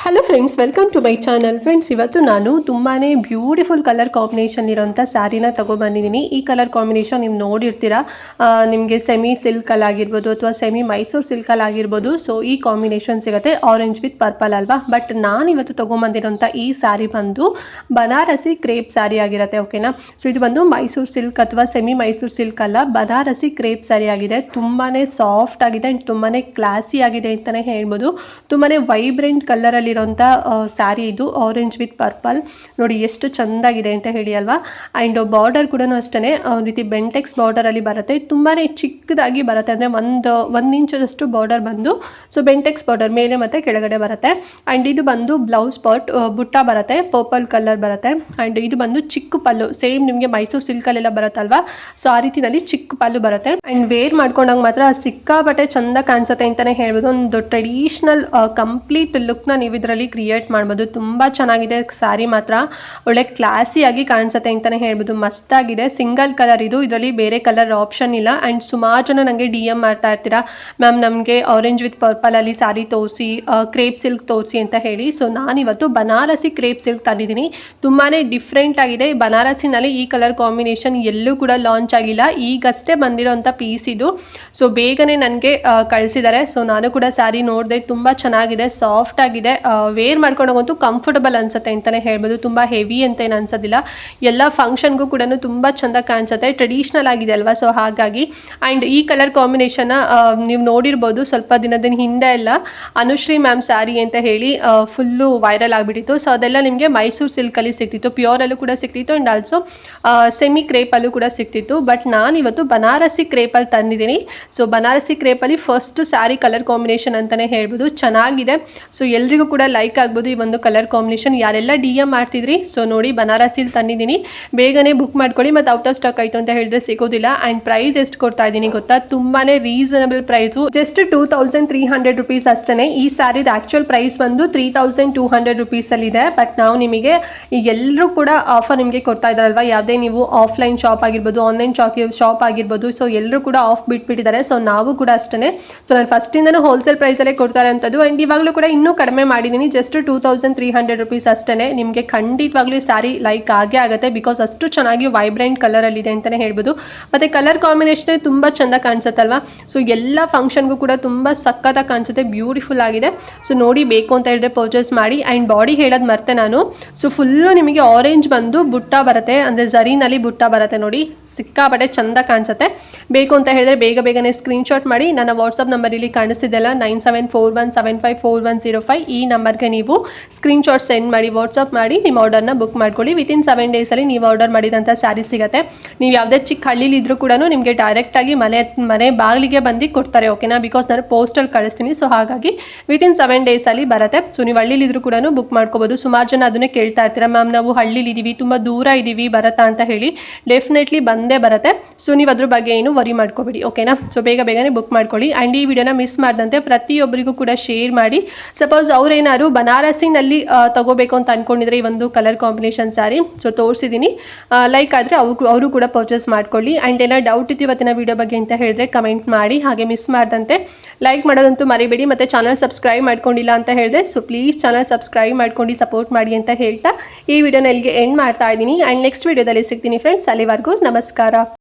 Hello friends, welcome to my channel. Friends, ಇವತ್ತು ನಾನು ತುಂಬಾ ಬ್ಯೂಟಿಫುಲ್ ಕಲರ್ ಕಾಂಬಿನೇಷನ್ ಇರೋಂಥ ಸ್ಯಾರಿನ ತೊಗೊಬಂದಿದ್ದೀನಿ. ಈ ಕಲರ್ ಕಾಂಬಿನೇಷನ್ ನೀವು ನೋಡಿರ್ತೀರಾ. ನಿಮಗೆ ಸೆಮಿ ಸಿಲ್ಕಲ್ಲಿ ಆಗಿರ್ಬೋದು ಅಥವಾ ಸೆಮಿ ಮೈಸೂರು ಸಿಲ್ಕಲ್ಲಿ ಆಗಿರ್ಬೋದು. ಸೊ ಈ ಕಾಂಬಿನೇಷನ್ ಸಿಗುತ್ತೆ ಆರೆಂಜ್ ವಿತ್ ಪರ್ಪಲ್ ಅಲ್ವಾ. ಬಟ್ ನಾನು ಇವತ್ತು ತೊಗೊಂಬಂದಿರೋಂಥ ಈ ಸ್ಯಾರಿ ಬಂದು ಬನಾರಸಿ ಕ್ರೇಪ್ ಸ್ಯಾರಿ ಆಗಿರುತ್ತೆ. ಓಕೆನಾ. ಸೊ ಇದು ಬಂದು ಮೈಸೂರು ಸಿಲ್ಕ್ ಅಥವಾ ಸೆಮಿ ಮೈಸೂರು ಸಿಲ್ಕ್ ಅಲ್ಲ, ಬನಾರಸಿ ಕ್ರೇಪ್ ಸ್ಯಾರಿ ಆಗಿದೆ. ತುಂಬಾ ಸಾಫ್ಟ್ ಆಗಿದೆ ಆ್ಯಂಡ್ ತುಂಬಾ ಕ್ಲಾಸಿ ಆಗಿದೆ ಅಂತಲೇ ಹೇಳ್ಬೋದು. ತುಂಬಾ ವೈಬ್ರೆಂಟ್ ಕಲರ್ ಇರೋಂಥ ಸ್ಯಾರಿ ಇದು, ಆರೆಂಜ್ ವಿತ್ ಪರ್ಪಲ್. ನೋಡಿ ಎಷ್ಟು ಚೆಂದಾಗಿದೆ ಅಂತ ಹೇಳಿ ಅಲ್ವಾ. ಆ್ಯಂಡ್ ಬಾರ್ಡರ್ ಕೂಡ ಅಷ್ಟೇ ರೀತಿ ಬೆಂಟೆಕ್ಸ್ ಬಾರ್ಡರಲ್ಲಿ ಬರುತ್ತೆ. ತುಂಬಾ ಚಿಕ್ಕದಾಗಿ ಬರುತ್ತೆ, ಅಂದರೆ ಒಂದು ಇಂಚದಷ್ಟು ಬಾರ್ಡರ್ ಬಂದು ಸೊ ಬೆಂಟೆಕ್ಸ್ ಬಾರ್ಡರ್ ಮೇಲೆ ಮತ್ತು ಕೆಳಗಡೆ ಬರುತ್ತೆ. ಆ್ಯಂಡ್ ಇದು ಬಂದು ಬ್ಲೌಸ್ ಪಾರ್ಟ್ ಬುಟ್ಟ ಬರುತ್ತೆ, ಪರ್ಪಲ್ ಕಲರ್ ಬರುತ್ತೆ. ಆ್ಯಂಡ್ ಇದು ಬಂದು ಚಿಕ್ಕ ಪಲ್ಲು, ಸೇಮ್ ನಿಮಗೆ ಮೈಸೂರು ಸಿಲ್ಕಲ್ಲೆಲ್ಲ ಬರುತ್ತಲ್ವಾ. ಸೊ ಆ ರೀತಿಯಲ್ಲಿ ಚಿಕ್ಕ ಪಲ್ಲು ಬರುತ್ತೆ. ಆ್ಯಂಡ್ ವೇರ್ ಮಾಡ್ಕೊಂಡಾಗ ಮಾತ್ರ ಸಿಕ್ಕಾಪಟ್ಟೆ ಚೆಂದ ಕಾಣಿಸುತ್ತೆ ಅಂತಲೇ ಹೇಳ್ಬೋದು. ಒಂದು ಟ್ರೆಡಿಷ್ನಲ್ ಕಂಪ್ಲೀಟ್ ಲುಕ್ನ ನೀವು ಇದರಲ್ಲಿ ಕ್ರಿಯೇಟ್ ಮಾಡ್ಬೋದು. ತುಂಬ ಚೆನ್ನಾಗಿದೆ ಸ್ಯಾರಿ, ಮಾತ್ರ ಒಳ್ಳೆ ಕ್ಲಾಸಿಯಾಗಿ ಕಾಣಿಸುತ್ತೆ ಅಂತಲೇ ಹೇಳ್ಬೋದು. ಮಸ್ತಾಗಿದೆ. ಸಿಂಗಲ್ ಕಲರ್ ಇದು, ಇದರಲ್ಲಿ ಬೇರೆ ಕಲರ್ ಆಪ್ಷನ್ ಇಲ್ಲ. ಆ್ಯಂಡ್ ಸುಮಾರು ಜನ ನನಗೆ DM ಮಾಡ್ತಾ ಇರ್ತೀರಾ, ಮ್ಯಾಮ್ ನಮಗೆ ಆರೆಂಜ್ ವಿತ್ ಪರ್ಪಲಲ್ಲಿ ಸ್ಯಾರಿ ತೋರಿಸಿ, ಕ್ರೇಪ್ ಸಿಲ್ಕ್ ತೋರಿಸಿ ಅಂತ ಹೇಳಿ. ಸೊ ನಾನಿವತ್ತು ಬನಾರಸಿ ಕ್ರೇಪ್ ಸಿಲ್ಕ್ ತಂದಿದ್ದೀನಿ. ತುಂಬಾ ಡಿಫ್ರೆಂಟ್ ಆಗಿದೆ. ಬನಾರಸಿನಲ್ಲಿ ಈ ಕಲರ್ ಕಾಂಬಿನೇಷನ್ ಎಲ್ಲೂ ಕೂಡ ಲಾಂಚ್ ಆಗಿಲ್ಲ, ಈಗಷ್ಟೇ ಬಂದಿರೋಂಥ ಪೀಸ್ ಇದು. ಸೊ ಬೇಗನೆ ನನಗೆ ಕಳಿಸಿದ್ದಾರೆ. ಸೊ ನಾನು ಕೂಡ ಸ್ಯಾರಿ ನೋಡಿದೆ, ತುಂಬ ಚೆನ್ನಾಗಿದೆ, ಸಾಫ್ಟ್ ಆಗಿದೆ. ವೇರ್ ಮಾಡ್ಕೊಂಡೋಗಂತೂ ಕಂಫರ್ಟಬಲ್ ಅನ್ಸುತ್ತೆ ಅಂತಲೇ ಹೇಳ್ಬೋದು. ತುಂಬ ಹೆವಿ ಅಂತ ಏನು ಅನ್ಸೋದಿಲ್ಲ. ಎಲ್ಲ ಫಂಕ್ಷನ್ಗೂ ಕೂಡ ತುಂಬ ಚೆಂದ ಕಾಣಿಸುತ್ತೆ. ಟ್ರೆಡಿಷ್ನಲ್ ಆಗಿದೆ ಅಲ್ವಾ. ಸೊ ಹಾಗಾಗಿ ಆ್ಯಂಡ್ ಈ ಕಲರ್ ಕಾಂಬಿನೇಷನ್ನ ನೀವು ನೋಡಿರ್ಬೋದು. ಸ್ವಲ್ಪ ದಿನದ ಹಿಂದೆ ಎಲ್ಲ ಅನುಶ್ರೀ ಮ್ಯಾಮ್ ಸ್ಯಾರಿ ಅಂತ ಹೇಳಿ ಫುಲ್ಲು ವೈರಲ್ ಆಗಿಬಿಟ್ಟಿತ್ತು. ಸೊ ಅದೆಲ್ಲ ನಿಮಗೆ ಮೈಸೂರು ಸಿಲ್ಕಲ್ಲಿ ಸಿಗ್ತಿತ್ತು, ಪ್ಯೂರಲ್ಲೂ ಕೂಡ ಸಿಗ್ತಿತ್ತು ಆ್ಯಂಡ್ ಆಲ್ಸೋ ಸೆಮಿ ಕ್ರೇಪಲ್ಲೂ ಕೂಡ ಸಿಗ್ತಿತ್ತು. ಬಟ್ ನಾನಿವತ್ತು ಬನಾರಸಿ ಕ್ರೇಪಲ್ಲಿ ತಂದಿದ್ದೀನಿ. ಸೊ ಬನಾರಸಿ ಕ್ರೇಪಲ್ಲಿ ಫಸ್ಟ್ ಸ್ಯಾರಿ ಕಲರ್ ಕಾಂಬಿನೇಷನ್ ಅಂತಲೇ ಹೇಳ್ಬೋದು. ಚೆನ್ನಾಗಿದೆ. ಸೊ ಎಲ್ರಿಗೂ ಕೂಡ ಲೈಕ್ ಆಗ್ಬೋದು ಈ ಒಂದು ಕಲರ್ ಕಾಂಬಿನೇಷನ್. ಯಾರೆಲ್ಲ DM ಮಾಡ್ತಿದ್ರಿ, ಸೊ ನೋಡಿ ಬನಾರಸಿಲ್ ತಂದಿದ್ದೀನಿ, ಬೇಗನೆ ಬುಕ್ ಮಾಡ್ಕೊಳ್ಳಿ. ಮತ್ತು ಔಟ್ ಆಫ್ ಸ್ಟಾಕ್ ಆಯಿತು ಅಂತ ಹೇಳಿದ್ರೆ ಸಿಗೋದಿಲ್ಲ. ಆ್ಯಂಡ್ ಪ್ರೈಸ್ ಎಷ್ಟು ಕೊಡ್ತಾ ಇದ್ದೀನಿ ಗೊತ್ತಾ, ತುಂಬಾ ರೀಸನಬಲ್ ಪ್ರೈಸು, ಜಸ್ಟ್ 2300 ರುಪೀಸ್ ಅಷ್ಟೇ. ಈ ಸ್ಯಾರಿದ ಆ್ಯಕ್ಚುಯಲ್ ಪ್ರೈಸ್ ಬಂದು 3200 ರುಪೀಸಲ್ಲಿದೆ. ಬಟ್ ನಾವು ನಿಮಗೆ ಈಗ ಎಲ್ಲರೂ ಕೂಡ ಆಫರ್ ನಿಮಗೆ ಕೊಡ್ತಾ ಇದ್ದಾರಲ್ವ, ಯಾವುದೇ ನೀವು ಆಫ್ಲೈನ್ ಶಾಪ್ ಆಗಿರ್ಬೋದು, ಆನ್ಲೈನ್ ಶಾಪ್ ಆಗಿರ್ಬೋದು. ಸೊ ಎಲ್ಲರೂ ಕೂಡ ಆಫ್ ಬಿಟ್ಬಿಟ್ಟಿದ್ದಾರೆ. ಸೊ ನಾವು ಕೂಡ ಅಷ್ಟೇ. ಸೊ ನಾನು ಫಸ್ಟಿಂದನೂ ಹೋಲ್ಸೇಲ್ ಪ್ರೈಸಲ್ಲೇ ಕೊಡ್ತಾರೆ ಅಂಥದ್ದು. ಆ್ಯಂಡ್ ಇವಾಗಲೂ ಕೂಡ ಇನ್ನೂ ಕಡಿಮೆ ಮಾಡಿದ್ದೀನಿ, ಜಸ್ಟ್ 2300 ರುಪೀಸ್ ಅಷ್ಟೇ. ನಿಮಗೆ ಖಂಡಿತವಾಗ್ಲೂ ಸ್ಯಾರಿ ಲೈಕ್ ಆಗೇ ಆಗುತ್ತೆ, ಬಿಕಾಸ್ ಅಷ್ಟು ಚೆನ್ನಾಗಿ ವೈಬ್ರೆಂಟ್ ಕಲರಲ್ಲಿದೆ ಅಂತಲೇ ಹೇಳ್ಬೋದು. ಮತ್ತು ಕಲರ್ ಕಾಂಬಿನೇಷನ್ ತುಂಬ ಚೆಂದ ಕಾಣಿಸುತ್ತಲ್ವಾ. ಸೊ ಎಲ್ಲ ಫಂಕ್ಷನ್ಗೂ ಕೂಡ ತುಂಬ ಸಕ್ಕತ್ತಾಗಿ ಕಾಣಿಸುತ್ತೆ, ಬ್ಯೂಟಿಫುಲ್ ಆಗಿದೆ. ಸೊ ನೋಡಿ, ಬೇಕು ಅಂತ ಹೇಳಿದ್ರೆ ಪರ್ಚೇಸ್ ಮಾಡಿ. ಆ್ಯಂಡ್ ಬಾಡಿ ಹೇಳೋದು ಮರ್ತೆ ನಾನು. ಸೊ ಫುಲ್ಲು ನಿಮಗೆ ಆರೆಂಜ್ ಬಂದು ಬುಟ್ಟ ಬರುತ್ತೆ, ಅಂದರೆ ಜರೀನಲ್ಲಿ ಬುಟ್ಟ ಬರುತ್ತೆ. ನೋಡಿ ಸಿಕ್ಕಾಪಟ್ಟೆ ಚೆಂದ ಕಾಣಿಸುತ್ತೆ. ಬೇಕು ಅಂತ ಹೇಳಿದ್ರೆ ಬೇಗನೆ ಸ್ಕ್ರೀನ್ಶಾಟ್ ಮಾಡಿ ನನ್ನ ವಾಟ್ಸಪ್ ನಂಬರ್ ಇಲ್ಲಿ ಕಾಣಿಸ್ತಿದ್ದೆಲ್ಲ 9741754105 ಈ ನಂಬರ್ಗೆ ನೀವು ಸ್ಕ್ರೀನ್ಶಾಟ್ ಸೆಂಡ್ ಮಾಡಿ, ವಾಟ್ಸಪ್ ಮಾಡಿ ನಿಮ್ಮ ಆರ್ಡರ್ನ ಬುಕ್ ಮಾಡ್ಕೊಳ್ಳಿ. ವಿತಿನ್ 7 ಡೇಸಲ್ಲಿ ನೀವು ಆರ್ಡರ್ ಮಾಡಿದಂಥ ಸ್ಯಾರಿ ಸಿಗುತ್ತೆ. ನೀವು ಯಾವುದೇ ಚಿಕ್ಕ ಹಳ್ಳಿಲಿ ಇದ್ರೂ ಕೂಡ ನಿಮಗೆ ಡೈರೆಕ್ಟಾಗಿ ಮನೆ ಬಾಗಿಲಿಗೆ ಬಂದು ಕೊಡ್ತಾರೆ. ಓಕೆನಾ. ಬಿಕಾಸ್ ನಾನು ಪೋಸ್ಟಲ್ಲಿ ಕಳಿಸ್ತೀನಿ. ಸೊ ಹಾಗಾಗಿ ವಿತಿನ್ 7 ಡೇಸಲ್ಲಿ ಬರುತ್ತೆ. ಸೊ ನೀವು ಹಳ್ಳಿಲಿದ್ರೂ ಕೂಡ ಬುಕ್ ಮಾಡ್ಕೋಬೋದು. ಸುಮಾರು ಜನ ಅದನ್ನೇ ಕೇಳ್ತಾ ಇರ್ತೀರಾ, ಮ್ಯಾಮ್ ನಾವು ಹಳ್ಳಿಲಿದ್ದೀವಿ, ತುಂಬ ದೂರ ಇದ್ದೀವಿ, ಬರುತ್ತಾ ಅಂತ ಹೇಳಿ. ಡೆಫಿನೆಟ್ಲಿ ಬಂದೇ ಬರುತ್ತೆ. ಸೊ ನೀವು ಅದ್ರ ಬಗ್ಗೆ ಏನು ವರಿ ಮಾಡ್ಕೋಬೇಡಿ. ಓಕೆನಾ. ಸೊ ಬೇಗನೆ ಬುಕ್ ಮಾಡ್ಕೊಳ್ಳಿ. ಆ್ಯಂಡ್ ಈ ವಿಡಿಯೋನ ಮಿಸ್ ಮಾಡಿದಂತೆ ಪ್ರತಿಯೊಬ್ಬರಿಗೂ ಕೂಡ ಶೇರ್ ಮಾಡಿ. ಸಪೋಸ್ ಅವ್ರೇನಾದ್ರು ಬನಾರಸಿನಲ್ಲಿ ತಗೋಬೇಕು ಅಂತ ಅಂದ್ಕೊಂಡಿದ್ರೆ ಈ ಒಂದು ಕಲರ್ ಕಾಂಬಿನೇಷನ್ ಸ್ಯಾರಿ ಸೊ ತೋರಿಸಿದ್ದೀನಿ, ಲೈಕ್ ಆದರೆ ಅವರು ಕೂಡ ಪರ್ಚೇಸ್ ಮಾಡ್ಕೊಳ್ಳಿ. ಆ್ಯಂಡ್ ಏನೋ ಡೌಟ್ ಇತ್ತು ಇವತ್ತಿನ ವಿಡಿಯೋ ಬಗ್ಗೆ ಅಂತ ಹೇಳಿದ್ರೆ ಕಮೆಂಟ್ ಮಾಡಿ. ಹಾಗೆ ಮಿಸ್ ಮಾಡಿದಂತೆ ಲೈಕ್ ಮಾಡೋದಂತೂ ಮರಿಬೇಡಿ. ಮತ್ತು ಚಾನಲ್ ಸಬ್ಸ್ಕ್ರೈಬ್ ಮಾಡ್ಕೊಂಡಿಲ್ಲ ಅಂತ ಹೇಳಿದೆ, ಸೊ ಪ್ಲೀಸ್ ಚಾನಲ್ ಸಬ್ಸ್ಕ್ರೈಬ್ ಮಾಡ್ಕೊಂಡು ಸಪೋರ್ಟ್ ಮಾಡಿ ಅಂತ ಹೇಳ್ತಾ ಈ ವಿಡಿಯೋನ ಇಲ್ಲಿಗೆ ಎಂಡ್ ಮಾಡ್ತಾ ಇದ್ದೀನಿ. ಆ್ಯಂಡ್ ನೆಕ್ಸ್ಟ್ ವಿಡಿಯೋದಲ್ಲಿ ಸಿಗ್ತೀನಿ ಫ್ರೆಂಡ್ಸ್. ಅಲ್ಲಿವರೆಗೂ ನಮಸ್ಕಾರ.